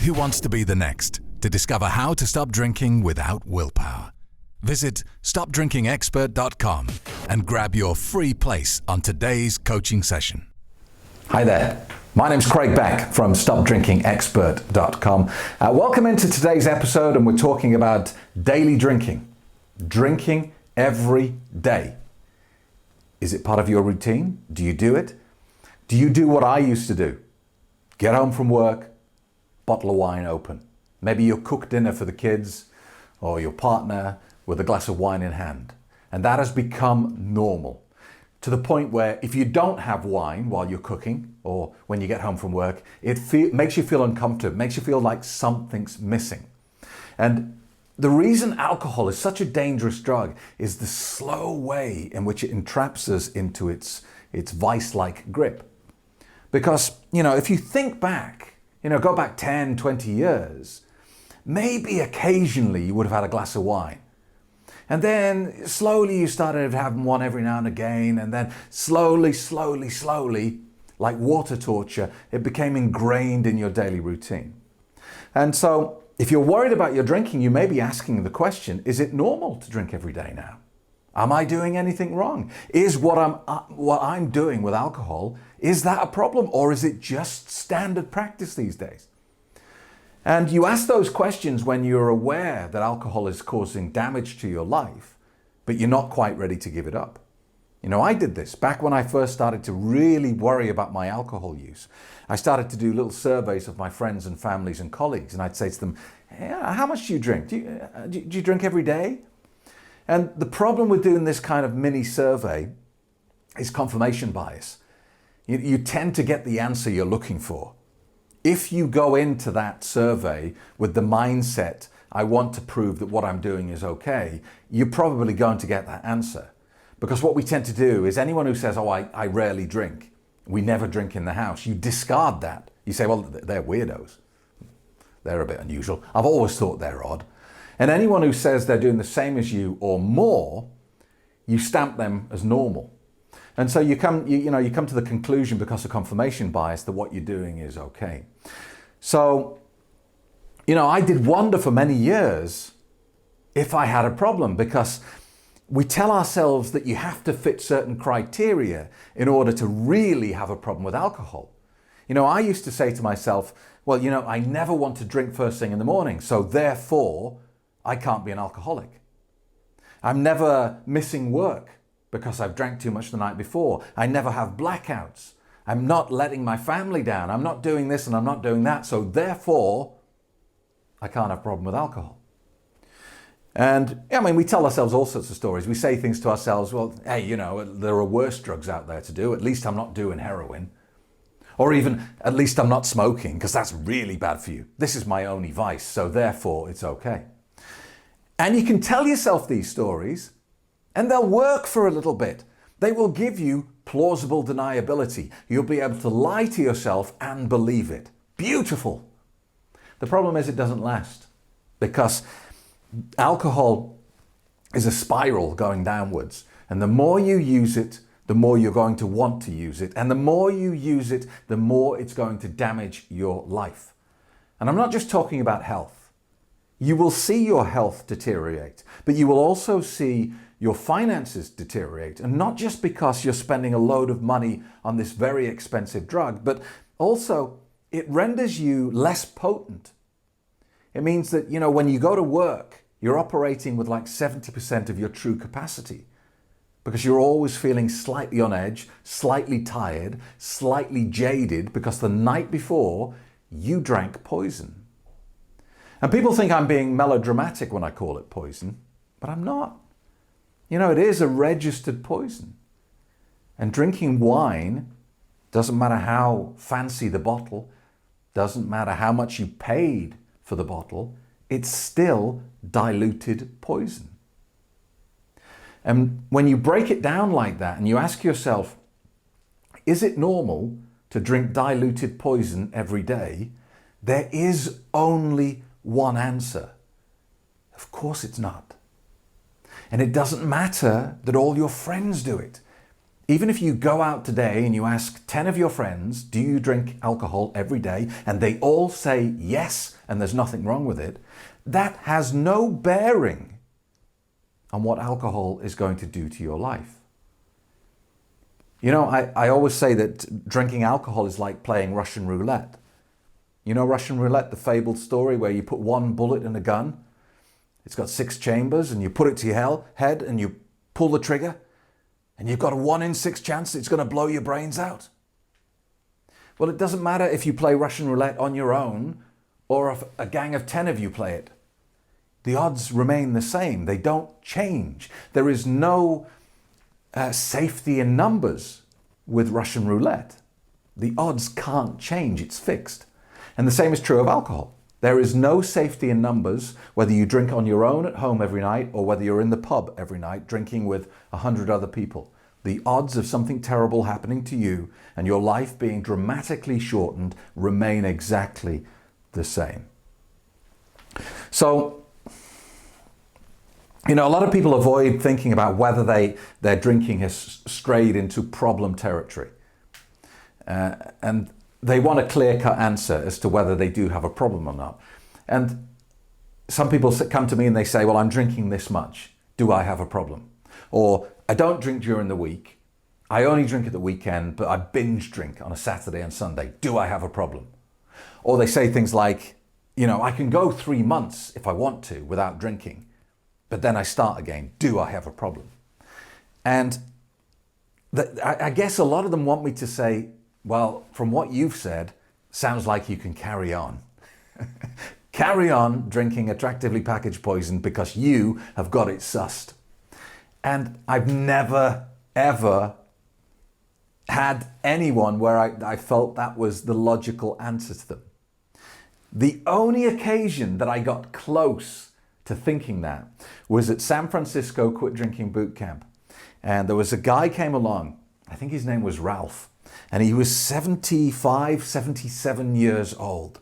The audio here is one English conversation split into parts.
who wants to be the next to discover how to stop drinking without willpower. Visit stopdrinkingexpert.com and grab your free place on today's coaching session. Hi there. My name's Craig Beck from stopdrinkingexpert.com. Welcome into today's episode, and we're talking about daily drinking. Drinking every day. Is it part of your routine? Do you do it? Do you do what I used to do? Get home from work, bottle of wine open. Maybe you cook dinner for the kids or your partner with a glass of wine in hand. And that has become normal, to the point where if you don't have wine while you're cooking or when you get home from work, it makes you feel uncomfortable, makes you feel like something's missing. And the reason alcohol is such a dangerous drug is the slow way in which it entraps us into its vice-like grip. Because, if you think back, go back 10, 20 years, maybe occasionally you would have had a glass of wine. And then slowly you started having one every now and again, and then slowly, like water torture, it became ingrained in your daily routine. And so if you're worried about your drinking, you may be asking the question, is it normal to drink every day now? Am I doing anything wrong? Is what I'm doing with alcohol, is that a problem, or is it just standard practice these days? And you ask those questions when you're aware that alcohol is causing damage to your life, but you're not quite ready to give it up. I did this back when I first started to really worry about my alcohol use. I started to do little surveys of my friends and families and colleagues, and I'd say to them, how much do you drink? Do you drink every day? And the problem with doing this kind of mini survey is confirmation bias. You tend to get the answer you're looking for. If you go into that survey with the mindset, I want to prove that what I'm doing is okay, you're probably going to get that answer. Because what we tend to do is anyone who says, I rarely drink, we never drink in the house, you discard that. You say, well, they're weirdos. They're a bit unusual. I've always thought they're odd. And anyone who says they're doing the same as you or more, you stamp them as normal. And so you come to the conclusion, because of confirmation bias, that what you're doing is okay. So, I did wonder for many years if I had a problem, because we tell ourselves that you have to fit certain criteria in order to really have a problem with alcohol. I used to say to myself, well, I never want to drink first thing in the morning, so therefore I can't be an alcoholic. I'm never missing work because I've drank too much the night before. I never have blackouts. I'm not letting my family down. I'm not doing this and I'm not doing that. So therefore, I can't have a problem with alcohol. And we tell ourselves all sorts of stories. We say things to ourselves, well, hey, there are worse drugs out there to do. At least I'm not doing heroin. Or even, at least I'm not smoking, because that's really bad for you. This is my only vice, so therefore it's okay. And you can tell yourself these stories, and they'll work for a little bit. They will give you plausible deniability. You'll be able to lie to yourself and believe it. Beautiful. The problem is it doesn't last, because alcohol is a spiral going downwards. And the more you use it, the more you're going to want to use it. And the more you use it, the more it's going to damage your life. And I'm not just talking about health. You will see your health deteriorate, but you will also see your finances deteriorate. And not just because you're spending a load of money on this very expensive drug, but also it renders you less potent. It means that, when you go to work, you're operating with like 70% of your true capacity, because you're always feeling slightly on edge, slightly tired, slightly jaded, because the night before you drank poison. And people think I'm being melodramatic when I call it poison, but I'm not. It is a registered poison. And drinking wine, doesn't matter how fancy the bottle, doesn't matter how much you paid for the bottle, it's still diluted poison. And when you break it down like that and you ask yourself, is it normal to drink diluted poison every day? There is only one answer. Of course it's not. And it doesn't matter that all your friends do it. Even if you go out today and you ask 10 of your friends, do you drink alcohol every day? And they all say yes, and there's nothing wrong with it. That has no bearing on what alcohol is going to do to your life. You know, I always say that drinking alcohol is like playing Russian roulette. You know Russian roulette, the fabled story where you put one bullet in a gun. It's got 6 chambers and you put it to your head and you pull the trigger and you've got a 1 in 6 chance it's going to blow your brains out. Well, it doesn't matter if you play Russian roulette on your own or if a gang of 10 of you play it. The odds remain the same. They don't change. There is no safety in numbers with Russian roulette. The odds can't change. It's fixed. And the same is true of alcohol. There is no safety in numbers, whether you drink on your own at home every night or whether you're in the pub every night drinking with 100 other people. The odds of something terrible happening to you and your life being dramatically shortened remain exactly the same. So, you know, a lot of people avoid thinking about whether their drinking has strayed into problem territory. And they want a clear-cut answer as to whether they do have a problem or not. And some people come to me and they say, well, I'm drinking this much. Do I have a problem? Or I don't drink during the week. I only drink at the weekend, but I binge drink on a Saturday and Sunday. Do I have a problem? Or they say things like, you know, I can go 3 months if I want to without drinking, but then I start again. Do I have a problem? And I guess a lot of them want me to say, well, from what you've said, sounds like you can carry on. Carry on drinking attractively packaged poison because you have got it sussed. And I've never, ever had anyone where I felt that was the logical answer to them. The only occasion that I got close to thinking that was at San Francisco Quit Drinking Boot Camp. And there was a guy came along, I think his name was Ralph, and he was 75, 77 years old.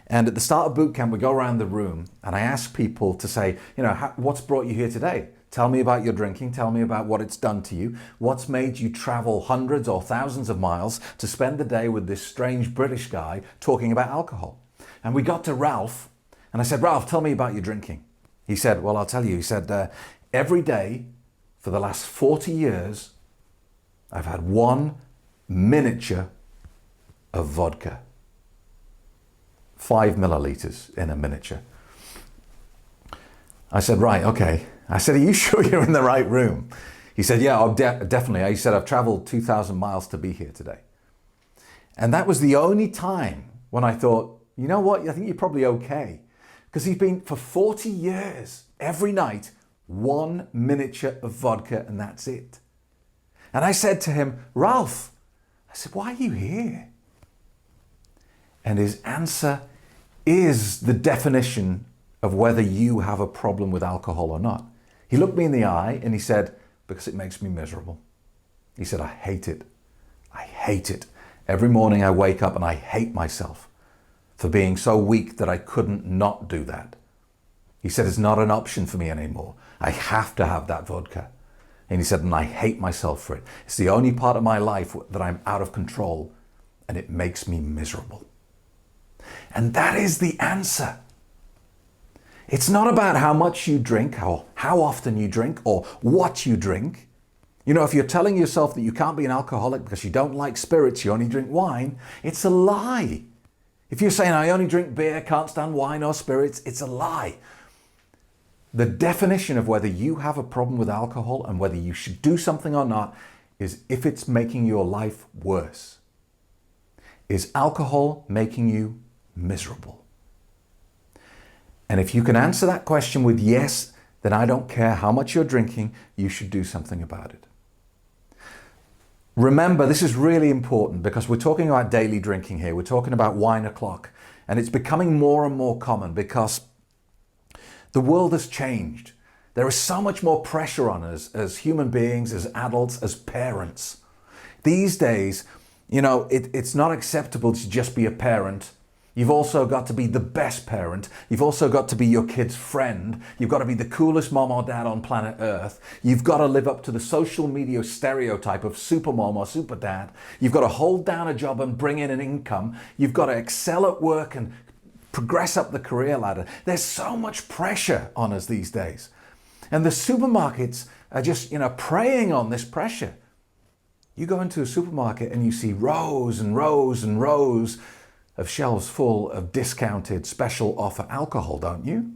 And at the start of boot camp, we go around the room and I ask people to say, you know, what's brought you here today? Tell me about your drinking. Tell me about what it's done to you. What's made you travel hundreds or thousands of miles to spend the day with this strange British guy talking about alcohol? And we got to Ralph and I said, Ralph, tell me about your drinking. He said, well, I'll tell you. He said, every day for the last 40 years, I've had 1 miniature of vodka. 5 milliliters in a miniature. I said, right, okay. I said, are you sure you're in the right room? He said, yeah, definitely. He said, I've traveled 2,000 miles to be here today. And that was the only time when I thought, you know what, I think you're probably okay. Because he's been for 40 years, every night, 1 miniature of vodka and that's it. And I said to him, Ralph, I said, why are you here? And his answer is the definition of whether you have a problem with alcohol or not. He looked me in the eye and he said, because it makes me miserable. He said, I hate it. I hate it. Every morning I wake up and I hate myself for being so weak that I couldn't not do that. He said, it's not an option for me anymore. I have to have that vodka. And he said, and I hate myself for it. It's the only part of my life that I'm out of control and it makes me miserable. And that is the answer. It's not about how much you drink or how often you drink or what you drink. You know, if you're telling yourself that you can't be an alcoholic because you don't like spirits, you only drink wine, it's a lie. If you're saying, I only drink beer, can't stand wine or spirits, it's a lie. The definition of whether you have a problem with alcohol and whether you should do something or not is if it's making your life worse. Is alcohol making you miserable? And if you can answer that question with yes, then I don't care how much you're drinking, you should do something about it. Remember, this is really important because we're talking about daily drinking here. We're talking about wine o'clock, and it's becoming more and more common because the world has changed. There is so much more pressure on us as human beings, as adults, as parents. These days, you know, it's not acceptable to just be a parent. You've also got to be the best parent. You've also got to be your kid's friend. You've got to be the coolest mom or dad on planet Earth. You've got to live up to the social media stereotype of super mom or super dad. You've got to hold down a job and bring in an income. You've got to excel at work and progress up the career ladder. There's so much pressure on us these days. And the supermarkets are just, preying on this pressure. You go into a supermarket and you see rows and rows and rows of shelves full of discounted special offer alcohol, don't you?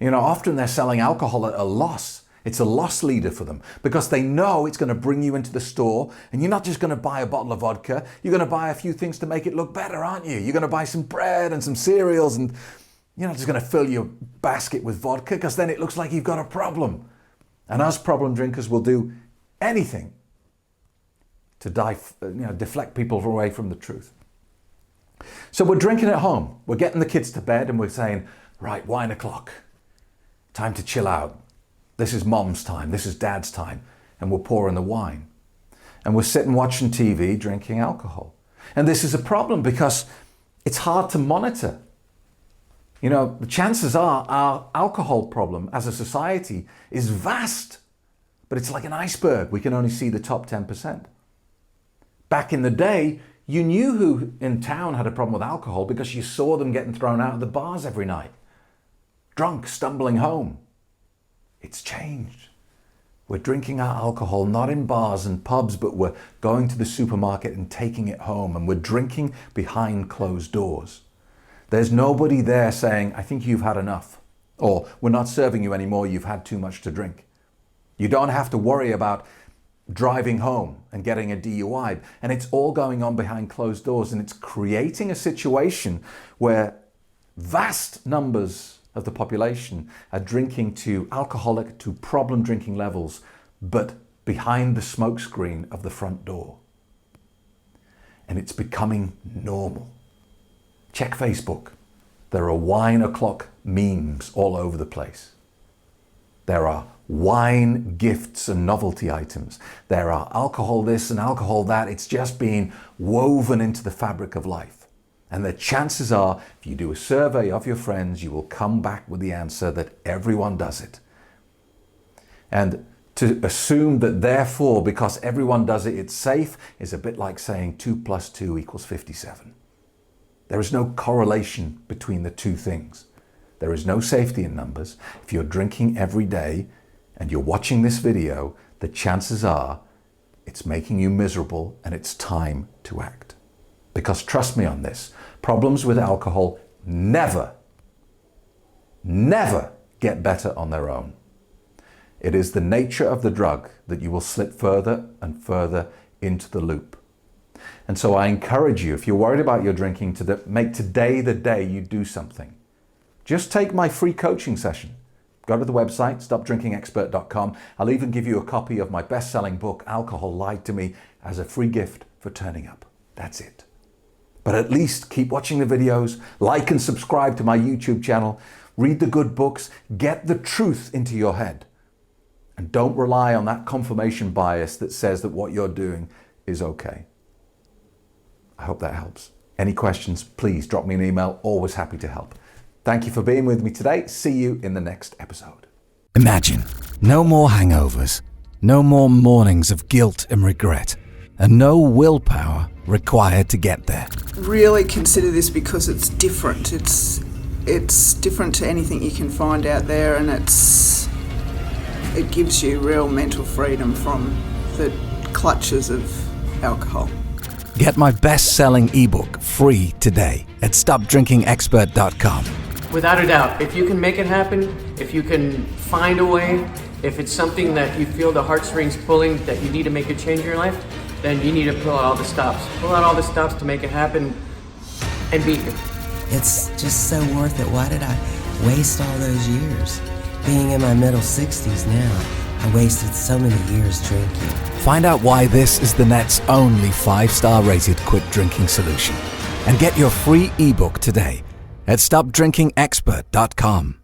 Often they're selling alcohol at a loss. It's a loss leader for them because they know it's going to bring you into the store, and you're not just going to buy a bottle of vodka, you're going to buy a few things to make it look better, aren't you? You're going to buy some bread and some cereals, and you're not just going to fill your basket with vodka because then it looks like you've got a problem. And us problem drinkers will do anything to deflect people away from the truth. So we're drinking at home. We're getting the kids to bed and we're saying, right, wine o'clock. Time to chill out. This is mom's time. This is dad's time. And we're pouring the wine. And we're sitting watching TV, drinking alcohol. And this is a problem because it's hard to monitor. The chances are our alcohol problem as a society is vast, but it's like an iceberg. We can only see the top 10%. Back in the day, you knew who in town had a problem with alcohol because you saw them getting thrown out of the bars every night, drunk, stumbling home. It's changed. We're drinking our alcohol not in bars and pubs, but we're going to the supermarket and taking it home, and we're drinking behind closed doors. There's nobody there saying, I think you've had enough, or we're not serving you anymore, you've had too much to drink. You don't have to worry about driving home and getting a DUI, and it's all going on behind closed doors, and it's creating a situation where vast numbers of the population are drinking to alcoholic, to problem drinking levels, but behind the smokescreen of the front door. And it's becoming normal. Check Facebook. There are wine o'clock memes all over the place. There are wine gifts and novelty items. There are alcohol this and alcohol that. It's just being woven into the fabric of life. And the chances are, if you do a survey of your friends, you will come back with the answer that everyone does it. And to assume that therefore, because everyone does it, it's safe, is a bit like saying 2 + 2 = 57. There is no correlation between the two things. There is no safety in numbers. If you're drinking every day and you're watching this video, the chances are it's making you miserable and it's time to act. Because trust me on this, problems with alcohol never get better on their own. It is the nature of the drug that you will slip further and further into the loop. And so I encourage you, if you're worried about your drinking, to make today the day you do something. Just take my free coaching session. Go to the website, stopdrinkingexpert.com. I'll even give you a copy of my best-selling book, Alcohol Lied to Me, as a free gift for turning up. That's it. But at least keep watching the videos, like and subscribe to my YouTube channel, read the good books, get the truth into your head. And don't rely on that confirmation bias that says that what you're doing is okay. I hope that helps. Any questions, please drop me an email. Always happy to help. Thank you for being with me today. See you in the next episode. Imagine no more hangovers, no more mornings of guilt and regret, and no willpower required to get there. Really consider this because it's different. It's different to anything you can find out there, and it gives you real mental freedom from the clutches of alcohol. Get my best-selling ebook free today at stopdrinkingexpert.com. Without a doubt, if you can make it happen, if you can find a way, if it's something that you feel the heartstrings pulling, that you need to make a change in your life, then you need to pull out all the stops. Pull out all the stops to make it happen and be here. It's just so worth it. Why did I waste all those years? Being in my middle 60s now, I wasted so many years drinking. Find out why this is the net's only 5-star rated quit drinking solution. And get your free ebook today at stopdrinkingexpert.com.